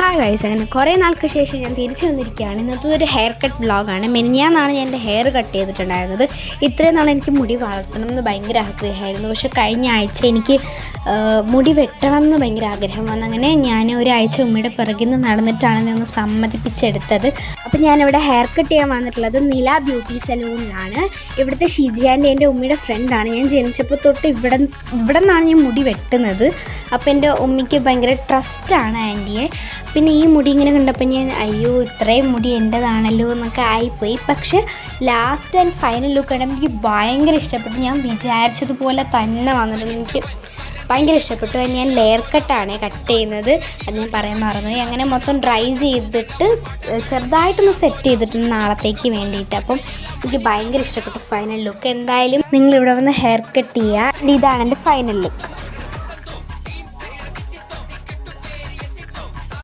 Hi guys, അങ്ങനെ കുറേ നാൾക്ക് ശേഷം ഞാൻ തിരിച്ചു വന്നിരിക്കുകയാണ്. ഇന്നത്തെ ഒരു ഹെയർ കട്ട് വ്ളോഗാണ്. മെനിഞ്ഞാന്നാണ് ഞാൻ എൻ്റെ ഹെയർ കട്ട് ചെയ്തിട്ടുണ്ടായിരുന്നത്. ഇത്രയും നാൾ എനിക്ക് മുടി വളർത്തണം എന്ന് ഭയങ്കര ആഗ്രഹമായിരുന്നു. പക്ഷേ കഴിഞ്ഞ ആഴ്ച എനിക്ക് മുടി വെട്ടണം എന്ന് ഭയങ്കര ആഗ്രഹം വന്നു. അങ്ങനെ ഞാൻ ഒരാഴ്ച ഉമ്മയുടെ പിറകിൽ നിന്ന് നടന്നിട്ടാണ് ഒന്ന് സമ്മതിപ്പിച്ചെടുത്തത്. അപ്പോൾ ഞാനിവിടെ ഹെയർ കട്ട് ചെയ്യാൻ വന്നിട്ടുള്ളത് നില ബ്യൂട്ടി സലൂണിലാണ്. ഇവിടുത്തെ ഷിജിയാൻ്റെ എൻ്റെ ഉമ്മയുടെ ഫ്രണ്ടാണ്. ഞാൻ ജനിച്ചപ്പോൾ തൊട്ട് ഇവിടെ നിന്നാണ് ഞാൻ മുടി വെട്ടുന്നത്. അപ്പോൾ എൻ്റെ ഉമ്മയ്ക്ക് ഭയങ്കര ട്രസ്റ്റാണ് ആൻറ്റിയെ. പിന്നെ ഈ മുടി ഇങ്ങനെ കണ്ടപ്പോൾ ഞാൻ അയ്യോ ഇത്രയും മുടി എൻ്റെതാണല്ലോ എന്നൊക്കെ ആയിപ്പോയി. പക്ഷേ ലാസ്റ്റ് ആൻഡ് ഫൈനൽ ലുക്ക് കണ്ടപ്പോൾ എനിക്ക് ഭയങ്കര ഇഷ്ടപ്പെട്ടു. ഞാൻ വിചാരിച്ചതുപോലെ തന്നെ വന്നിട്ടുണ്ട്. എനിക്ക് ഭയങ്കര ഇഷ്ടപ്പെട്ടു. ഞാൻ ലെയർ കട്ടാണ് കട്ട് ചെയ്യുന്നത്, അത് ഞാൻ പറയാൻ മറന്നു. അങ്ങനെ മൊത്തം ഡ്രൈ ചെയ്തിട്ട് ചെറുതായിട്ടൊന്ന് സെറ്റ് ചെയ്തിട്ടുണ്ട് നാളത്തേക്ക് വേണ്ടിയിട്ട്. അപ്പം എനിക്ക് ഭയങ്കര ഇഷ്ടപ്പെട്ടു ഫൈനൽ ലുക്ക്. എന്തായാലും നിങ്ങളിവിടെ വന്ന് ഹെയർ കട്ട് ചെയ്യുക. ഇതാണ് എൻ്റെ ഫൈനൽ ലുക്ക്.